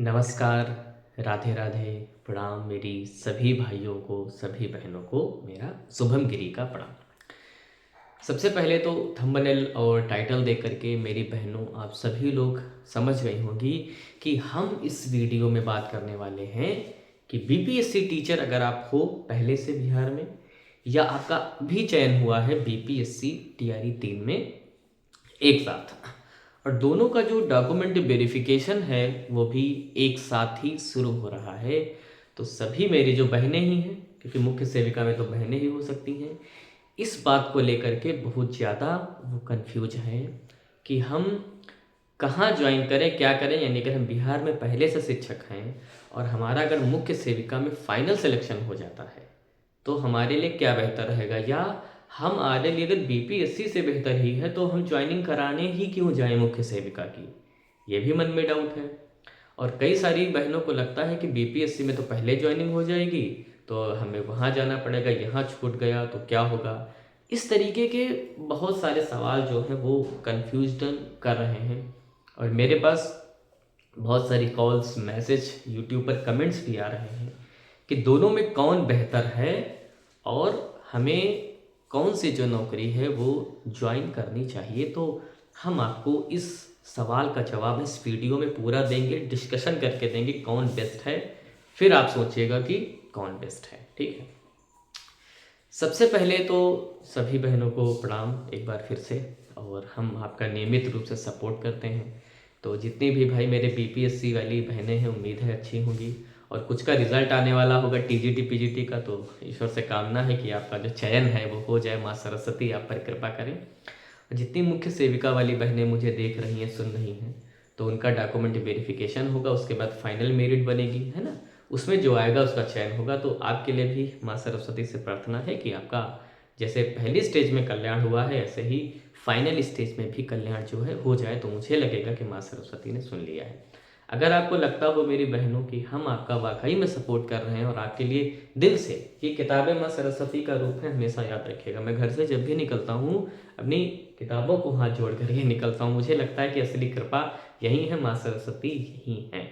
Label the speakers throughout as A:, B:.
A: नमस्कार, राधे राधे, प्रणाम मेरी सभी भाइयों को, सभी बहनों को मेरा शुभम गिरी का प्रणाम। सबसे पहले तो थंबनेल और टाइटल देख करके मेरी बहनों आप सभी लोग समझ गई होंगी कि हम इस वीडियो में बात करने वाले हैं कि बीपीएससी टीचर अगर आप हो पहले से बिहार में या आपका भी चयन हुआ है बीपीएससी टीआरई 3 में एक साथ, और दोनों का जो डॉक्यूमेंट वेरिफिकेशन है वो भी एक साथ ही शुरू हो रहा है। तो सभी मेरी जो बहनें ही हैं, क्योंकि मुख्य सेविका में तो बहनें ही हो सकती हैं, इस बात को लेकर के बहुत ज़्यादा वो कंफ्यूज हैं कि हम कहाँ ज्वाइन करें, क्या करें। यानी अगर हम बिहार में पहले से शिक्षक हैं और हमारा अगर मुख्य सेविका में फाइनल सिलेक्शन हो जाता है तो हमारे लिए क्या बेहतर रहेगा, या हम हमारे लिए अगर बीपीएससी से बेहतर ही है तो हम ज्वाइनिंग कराने ही क्यों जाएं मुख्य सेविका की, ये भी मन में डाउट है। और कई सारी बहनों को लगता है कि बीपीएससी में तो पहले ज्वाइनिंग हो जाएगी तो हमें वहाँ जाना पड़ेगा, यहाँ छूट गया तो क्या होगा। इस तरीके के बहुत सारे सवाल जो हैं वो कन्फ्यूजन कर रहे हैं, और मेरे पास बहुत सारी कॉल्स, मैसेज, यूट्यूब पर कमेंट्स भी आ रहे हैं कि दोनों में कौन बेहतर है और हमें कौन सी जो नौकरी है वो ज्वाइन करनी चाहिए। तो हम आपको इस सवाल का जवाब इस वीडियो में पूरा देंगे, डिस्कशन करके देंगे कौन बेस्ट है, फिर आप सोचिएगा कि कौन बेस्ट है। ठीक है, सबसे पहले तो सभी बहनों को प्रणाम एक बार फिर से, और हम आपका नियमित रूप से सपोर्ट करते हैं। तो जितनी भी भाई मेरे बीपीएससी वाली बहनें हैं, उम्मीद है अच्छी होंगी, और कुछ का रिजल्ट आने वाला होगा टीजीटी पीजीटी का, तो ईश्वर से कामना है कि आपका जो चयन है वो हो जाए, माँ सरस्वती आप पर कृपा करें। जितनी मुख्य सेविका वाली बहनें मुझे देख रही हैं, सुन रही हैं, तो उनका डॉक्यूमेंट वेरिफिकेशन होगा, उसके बाद फाइनल मेरिट बनेगी, है ना, उसमें जो आएगा उसका चयन होगा। तो आपके लिए भी माँ सरस्वती से प्रार्थना है कि आपका जैसे पहली स्टेज में कल्याण हुआ है ऐसे ही फाइनल स्टेज में भी कल्याण जो है हो जाए, तो मुझे लगेगा कि माँ सरस्वती ने सुन लिया है। अगर आपको लगता हो मेरी बहनों कि हम आपका वाकई में सपोर्ट कर रहे हैं और आपके लिए दिल से, ये किताबें माँ सरस्वती का रूप है, हमेशा याद रखिएगा। मैं घर से जब भी निकलता हूँ अपनी किताबों को हाथ जोड़ कर ही निकलता हूँ, मुझे लगता है कि असली कृपा यही है, माँ सरस्वती यही है।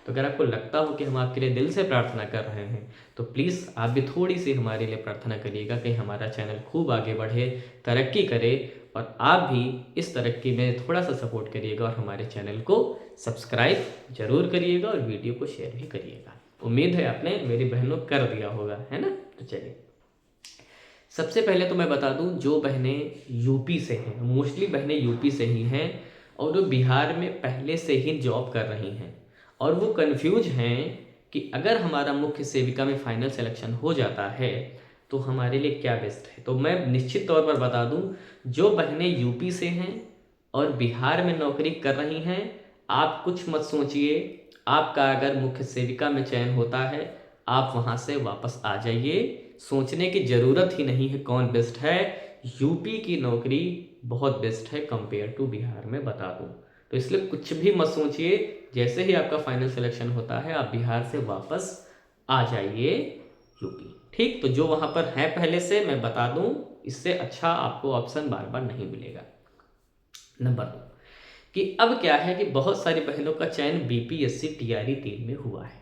A: तो अगर आपको लगता हो कि हम आपके लिए दिल से प्रार्थना कर रहे हैं तो प्लीज़ आप भी थोड़ी सी हमारे लिए प्रार्थना करिएगा कि हमारा चैनल खूब आगे बढ़े, तरक्की करे, और आप भी इस तरक्की में थोड़ा सा सपोर्ट करिएगा और हमारे चैनल को सब्सक्राइब जरूर करिएगा और वीडियो को शेयर भी करिएगा। उम्मीद है आपने मेरी बहनों कर दिया होगा, है ना। तो चलिए, सबसे पहले तो मैं बता दूं, जो बहनें यूपी से हैं, मोस्टली बहनें यूपी से ही हैं और वो बिहार में पहले से ही जॉब कर रही हैं और वो कंफ्यूज हैं कि अगर हमारा मुख्य सेविका में फाइनल सिलेक्शन हो जाता है तो हमारे लिए क्या बेस्ट है। तो मैं निश्चित तौर पर बता दूं, जो बहनें यूपी से हैं और बिहार में नौकरी कर रही हैं, आप कुछ मत सोचिए। आपका अगर मुख्य सेविका में चयन होता है, आप वहाँ से वापस आ जाइए, सोचने की ज़रूरत ही नहीं है कौन बेस्ट है। यूपी की नौकरी बहुत बेस्ट है कंपेयर टू बिहार में, बता दूं। तो इसलिए कुछ भी मत सोचिए, जैसे ही आपका फाइनल सिलेक्शन होता है आप बिहार से वापस आ जाइए यूपी। ठीक, तो जो वहाँ पर है पहले से, मैं बता दूं, इससे अच्छा आपको ऑप्शन बार बार नहीं मिलेगा। नंबर 2 कि अब क्या है कि बहुत सारी बहनों का चयन बीपीएससी टीआरई 3 में हुआ है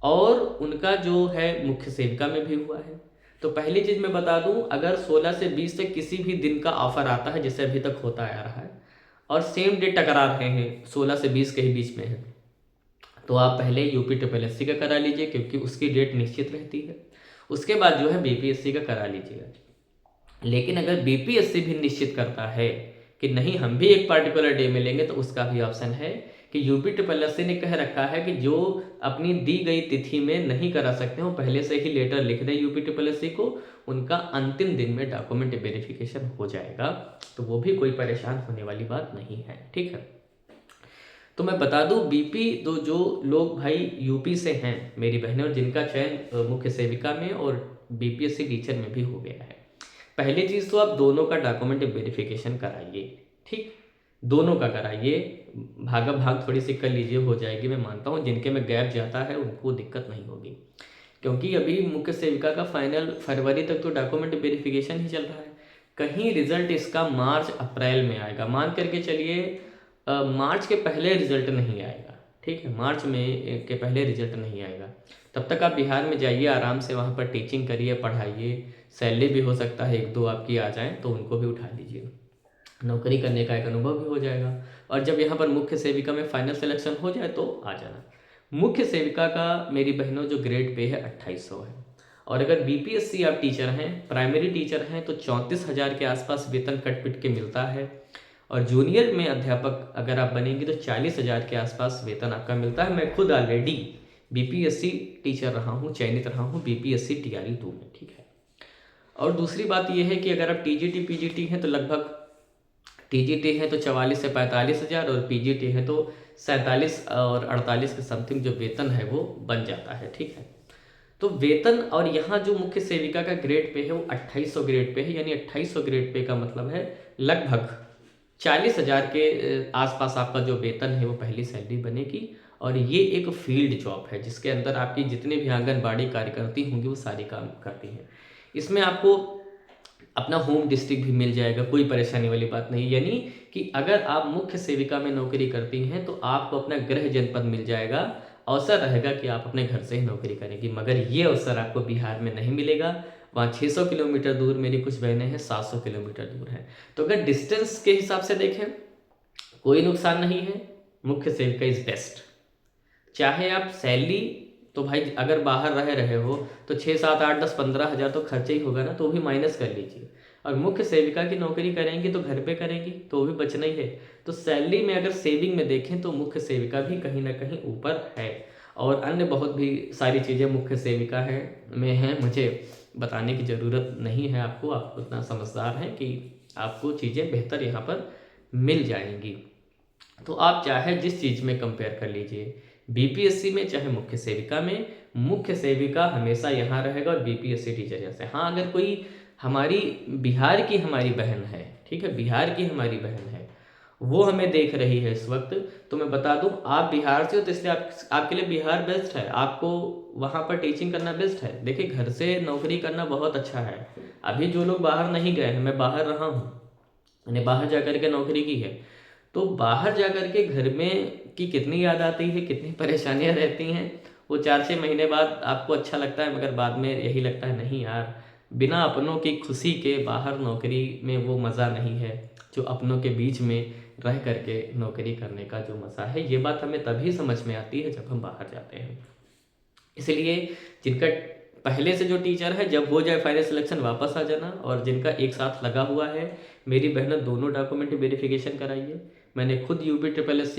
A: और उनका जो है मुख्य सेविका में भी हुआ है। तो पहली चीज़ मैं बता दूं, अगर 16 से 20 तक किसी भी दिन का ऑफर आता है, जैसे अभी तक होता आ रहा है, और सेम डेट टकरा रहे हैं, 16 से 20 के ही बीच में है, तो आप पहले यूपी ट्रिपल एससी का करा लीजिए क्योंकि उसकी डेट निश्चित रहती है। उसके बाद जो है बीपीएससी का करा लीजिएगा। लेकिन अगर बीपीएससी भी निश्चित करता है कि नहीं हम भी एक पार्टिकुलर डे में लेंगे, तो उसका भी ऑप्शन है कि यूपी ट्रिपल एससी ने कह रखा है कि जो अपनी दी गई तिथि में नहीं करा सकते हो पहले से ही लेटर लिख दें यूपी ट्रिपल एससी को, उनका अंतिम दिन में डॉक्यूमेंट वेरिफिकेशन हो जाएगा। तो वो भी कोई परेशान होने वाली बात नहीं है। ठीक है, तो मैं बता दूं, बीपी तो जो लोग भाई यूपी से हैं मेरी बहनें, और जिनका चयन मुख्य सेविका में और बीपीएससी टीचर में भी हो गया है, पहली चीज़ तो आप दोनों का डॉक्यूमेंट वेरिफिकेशन कराइए। ठीक, दोनों का कराइए, भागा भाग थोड़ी सी कर लीजिए, हो जाएगी। मैं मानता हूँ जिनके में गैप जाता है उनको दिक्कत नहीं होगी, क्योंकि अभी मुख्य सेविका का फाइनल फरवरी तक तो डॉक्यूमेंट वेरिफिकेशन ही चल रहा है। कहीं रिजल्ट इसका मार्च अप्रैल में आएगा, मान करके चलिए मार्च के पहले रिजल्ट नहीं आएगा। ठीक है, मार्च में के पहले रिजल्ट नहीं आएगा। तब तक आप बिहार में जाइए, आराम से वहाँ पर टीचिंग करिए, पढ़ाइए, सैलरी भी हो सकता है 1-2 आपकी आ जाए तो उनको भी उठा लीजिए, नौकरी करने का एक अनुभव भी हो जाएगा। और जब यहाँ पर मुख्य सेविका में फाइनल सिलेक्शन हो जाए तो आ जाना। मुख्य सेविका का मेरी बहनों जो ग्रेड पे है 2800 है। और अगर बीपीएससी आप टीचर हैं, प्राइमरी टीचर हैं, तो 34,000 के आसपास वेतन कट पिट के मिलता है। और जूनियर में अध्यापक अगर आप बनेंगे तो 40,000 के आसपास वेतन आपका मिलता है। मैं खुद ऑलरेडी बीपीएससी टीचर रहा हूँ, चयनित रहा हूँ बीपीएससी टीआरई 2 में, ठीक है। और दूसरी बात यह है कि अगर आप टीजीटी पीजीटी हैं तो लगभग टीजीटी है तो 44 से 45,000 और पीजीटी है तो 47 और 48 के समथिंग जो वेतन है वो बन जाता है, ठीक है। तो वेतन और यहाँ जो मुख्य सेविका का ग्रेड पे है वो 2800 ग्रेड पे है, यानी 2800 ग्रेड पे का मतलब है लगभग 40,000 के आसपास आपका जो वेतन है वो पहली सैलरी बनेगी। और ये एक फील्ड जॉब है जिसके अंदर आपकी जितने भी आंगनबाड़ी कार्यकर्ती होंगी वो सारी काम करती हैं। इसमें आपको अपना होम डिस्ट्रिक्ट भी मिल जाएगा, कोई परेशानी वाली बात नहीं। यानी कि अगर आप मुख्य सेविका में नौकरी करती हैं तो आपको अपना गृह जनपद मिल जाएगा, अवसर रहेगा कि आप अपने घर से ही नौकरी करेंगी। मगर ये अवसर आपको बिहार में नहीं मिलेगा। वहाँ 600 किलोमीटर दूर मेरी कुछ बहनें हैं 700 किलोमीटर दूर हैं। तो अगर डिस्टेंस के हिसाब से देखें कोई नुकसान नहीं है, मुख्य सेविका इज़ बेस्ट। चाहे आप सैलरी तो भाई अगर बाहर रहे हो तो 6, 7, 8, 10, 15,000 तो खर्चा ही होगा ना, तो वो भी माइनस कर लीजिए। और मुख्य सेविका की नौकरी करेंगी तो घर पे करेंगी तो वो भी बचना ही है। तो सैलरी में अगर सेविंग में देखें तो मुख्य सेविका भी कहीं ना कहीं ऊपर है। और अन्य बहुत भी सारी चीज़ें मुख्य सेविका है में हैं, मुझे बताने की ज़रूरत नहीं है आपको, आप उतना समझदार हैं कि आपको चीज़ें बेहतर यहाँ पर मिल जाएंगी। तो आप चाहे जिस चीज़ में कंपेयर कर लीजिए, बीपीएससी में चाहे मुख्य सेविका में, मुख्य सेविका हमेशा यहाँ रहेगा और बीपीएससी टीचर यहाँ से। हाँ, अगर कोई हमारी बिहार की हमारी बहन है, ठीक है, बिहार की हमारी बहन है, वो हमें देख रही है इस वक्त, तो मैं बता दूं आप बिहार से हो तो इसलिए आपके लिए बिहार बेस्ट है, आपको वहाँ पर टीचिंग करना बेस्ट है। देखिए, घर से नौकरी करना बहुत अच्छा है। अभी जो लोग बाहर नहीं गए हैं, मैं बाहर रहा हूँ, मैंने बाहर जा कर के नौकरी की है, तो बाहर जा कर के घर में की कितनी याद आती है, कितनी परेशानियां रहती हैं, वो 4-6 महीने बाद आपको अच्छा लगता है, मगर बाद में यही लगता है नहीं यार, बिना अपनों की खुशी के बाहर नौकरी में वो मज़ा नहीं है जो अपनों के बीच में रह करके नौकरी करने का जो मज़ा है। ये बात हमें तभी समझ में आती है जब हम बाहर जाते हैं। इसलिए जिनका पहले से जो टीचर है, जब हो जाए फाइनल सिलेक्शन वापस आ जाना, और जिनका एक साथ लगा हुआ है, मेरी बहनों दोनों डॉक्यूमेंट वेरिफिकेशन कराइए। मैंने खुद यूपी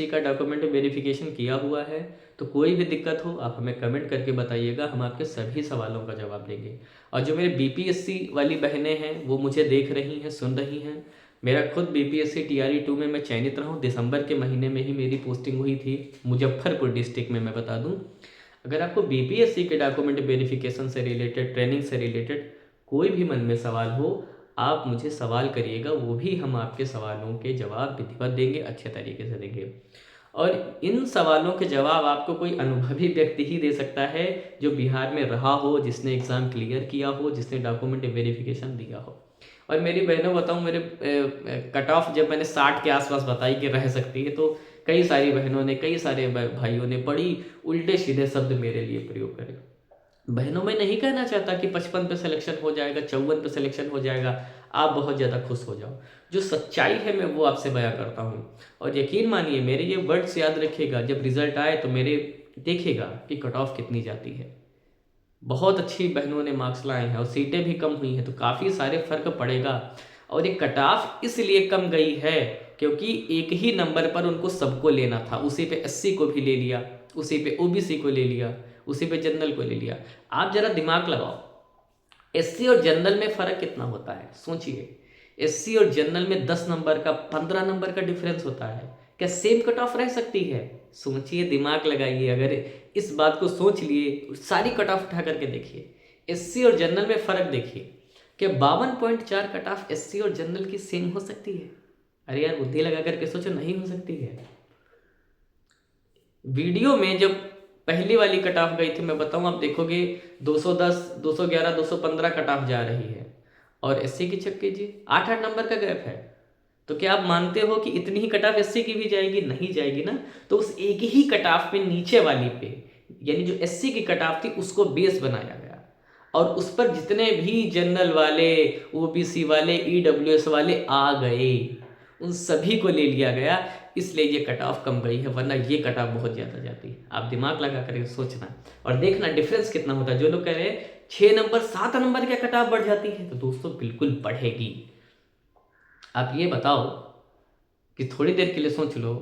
A: का डॉक्यूमेंट वेरिफिकेशन किया हुआ है। तो कोई भी दिक्कत हो आप हमें कमेंट करके बताइएगा, हम आपके सभी सवालों का जवाब देंगे। और जो मेरे बीपीएससी वाली बहनें हैं वो मुझे देख रही हैं, सुन रही हैं, मेरा खुद बीपीएससी टीआरई 2 में मैं चयनित रहा हूँ। दिसंबर के महीने में ही मेरी पोस्टिंग हुई थी मुजफ्फरपुर डिस्ट्रिक्ट में। मैं बता दूँ, अगर आपको बीपीएससी के डॉक्यूमेंट वेरिफिकेशन से रिलेटेड, ट्रेनिंग से रिलेटेड कोई भी मन में सवाल हो, आप मुझे सवाल करिएगा, वो भी हम आपके सवालों के जवाब विधिवत देंगे, अच्छे तरीके से देंगे। और इन सवालों के जवाब आपको कोई अनुभवी व्यक्ति ही दे सकता है जो बिहार में रहा हो, जिसने एग्ज़ाम क्लियर किया हो, जिसने डॉक्यूमेंट वेरिफिकेशन दिया हो। और मेरी बहनों बताऊं, मेरे कट ऑफ जब मैंने 60 के आसपास बताई कि रह सकती है, तो कई सारी बहनों ने, कई सारे भाइयों ने बड़ी उल्टे सीधे शब्द मेरे लिए प्रयोग करे। बहनों, मैं नहीं कहना चाहता कि 55 पे सिलेक्शन हो जाएगा, 54 पे सिलेक्शन हो जाएगा, आप बहुत ज़्यादा खुश हो जाओ। जो सच्चाई है मैं वो आपसे बयां करता हूँ। और यकीन मानिए, मेरे ये वर्ड्स याद रखिएगा, जब रिजल्ट आए तो मेरे देखिएगा कि कट ऑफ कितनी जाती है। बहुत अच्छी बहनों ने मार्क्स लाए हैं और सीटें भी कम हुई हैं, तो काफ़ी सारे फर्क पड़ेगा। और ये कट ऑफ इसलिए कम गई है क्योंकि एक ही नंबर पर उनको सबको लेना था, उसी पे एससी को भी ले लिया, उसी पे ओबीसी को ले लिया, उसी पे जनरल को ले लिया। आप जरा दिमाग लगाओ, एससी और जनरल में फ़र्क कितना होता है, सोचिए। एससी और जनरल में 10 नंबर का, 15 नंबर का डिफरेंस होता है। क्या सेम कट ऑफ रह सकती है? सोचिए, दिमाग लगाइए। अगर इस बात को सोच लिए, सारी कट ऑफ उठा करके देखिए, एससी और जनरल में फ़र्क देखिए। क्या 52.4 कट ऑफ एससी और जनरल की सेम हो सकती है? अरे यार, बुद्धि लगा करके सोचो, नहीं हो सकती है। वीडियो में जब पहली वाली कट ऑफ गई थी, मैं बताऊं, आप देखोगे 210, 211, 215 कट ऑफ जा रही है। और एससी की चेक कीजिए, 8-8 नंबर का गैप है। तो क्या आप मानते हो कि इतनी ही कट ऑफ एससी की भी जाएगी? नहीं जाएगी ना। तो उस एक ही कट ऑफ पे नीचे वाली पे, यानी जो एससी की कट ऑफ थी उसको बेस बनाया गया, और उस पर जितने भी जनरल वाले, ओबीसी वाले, ईडब्ल्यूएस वाले आ गए, उन सभी को ले लिया गया, इसलिए ये कट ऑफ कम गई है, वरना ये कट ऑफ बहुत ज़्यादा जाती है। आप दिमाग लगा करके सोचना और देखना डिफरेंस कितना होता है। जो लोग कह रहे हैं 6 नंबर 7 नंबर क्या कट ऑफ बढ़ जाती है, तो दोस्तों बिल्कुल बढ़ेगी। आप ये बताओ कि थोड़ी देर के लिए सोच लो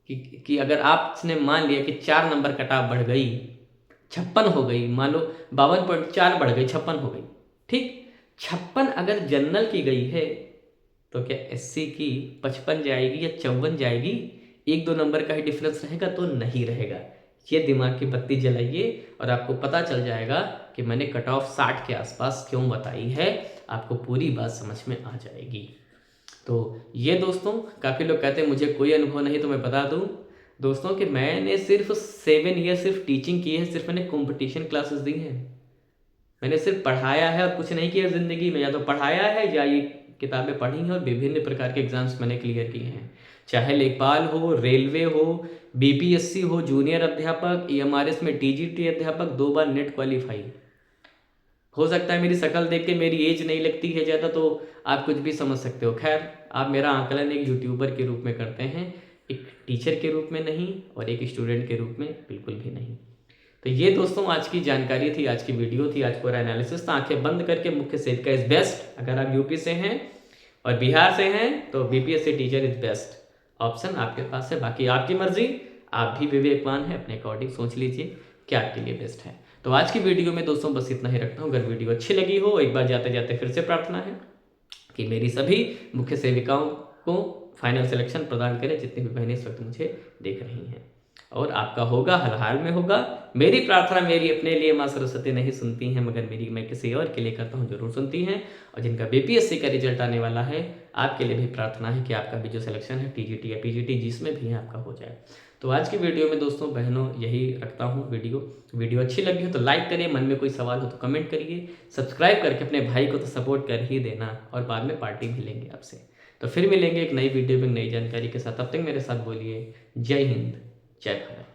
A: कि अगर आपने मान लिया कि 4 नंबर कट ऑफ बढ़ गई, 56 हो गई, मान लो 52.4 बढ़ गई, 56 हो गई, ठीक। 56 अगर जनरल की गई है तो क्या एससी की 55 जाएगी या 54 जाएगी? 1-2 नंबर का ही डिफरेंस रहेगा? तो नहीं रहेगा। ये दिमाग की बत्ती जलाइए और आपको पता चल जाएगा कि मैंने कट ऑफ 60 के आसपास क्यों बताई है, आपको पूरी बात समझ में आ जाएगी। तो ये दोस्तों, काफ़ी लोग कहते हैं मुझे कोई अनुभव नहीं, तो मैं बता दूं दोस्तों कि मैंने सिर्फ 7 ईयर सिर्फ टीचिंग की है, सिर्फ मैंने कंपटीशन क्लासेस दी हैं। मैंने सिर्फ पढ़ाया है और कुछ नहीं किया ज़िंदगी में। या तो पढ़ाया है या ये किताबें पढ़ी हैं और विभिन्न प्रकार के एग्जाम्स मैंने क्लियर किए हैं, चाहे लेखपाल हो, रेलवे हो, बीपीएससी हो, जूनियर अध्यापक, ईएमआरएस में टीजीटी अध्यापक, 2 बार नेट क्वालिफाई। हो सकता है मेरी शक्ल देख के मेरी एज नहीं लगती है ज़्यादा, तो आप कुछ भी समझ सकते हो। खैर, आप मेरा आकलन एक यूट्यूबर के रूप में करते हैं, एक टीचर के रूप में नहीं, और एक स्टूडेंट के रूप में बिल्कुल भी नहीं। तो ये दोस्तों आज की जानकारी थी, आज की वीडियो थी, आज पूरा एनालिसिस था। आंखें बंद करके मुख्य सेविका इज बेस्ट। अगर आप यूपी से हैं और बिहार से हैं तो BPSC teacher is best option आपके पास है। बाकी आपकी मर्जी, आप भी विवेकवान हैं, अपने अकॉर्डिंग सोच लीजिए क्या आपके लिए बेस्ट है। तो आज की वीडियो में दोस्तों बस इतना ही रखता हूँ। अगर वीडियो अच्छी लगी हो, एक बार जाते जाते फिर से प्रार्थना है कि मेरी सभी मुख्य सेविकाओं को फाइनल सिलेक्शन प्रदान करें, जितनी भी बहनें इस वक्त मुझे देख रही हैं, और आपका होगा, हर हाल में होगा। मेरी प्रार्थना मेरी अपने लिए माँ सरस्वती नहीं सुनती हैं, मगर मेरी मैं किसी और के लिए करता हूँ, जरूर सुनती हैं। और जिनका बीपीएससी का रिजल्ट आने वाला है, आपके लिए भी प्रार्थना है कि आपका भी जो सिलेक्शन है टीजीटी या पीजीटी जिसमें भी है आपका हो जाए। तो आज की वीडियो में दोस्तों बहनों यही रखता हूँ। वीडियो अच्छी लगी हो तो लाइक करिए, मन में कोई सवाल हो तो कमेंट करिए, सब्सक्राइब करके अपने भाई को तो सपोर्ट कर ही देना, और बाद में पार्टी भी लेंगे आपसे। तो फिर मिलेंगे एक नई वीडियो में नई जानकारी के साथ। तब तक मेरे साथ बोलिए जय हिंद, जय भारत।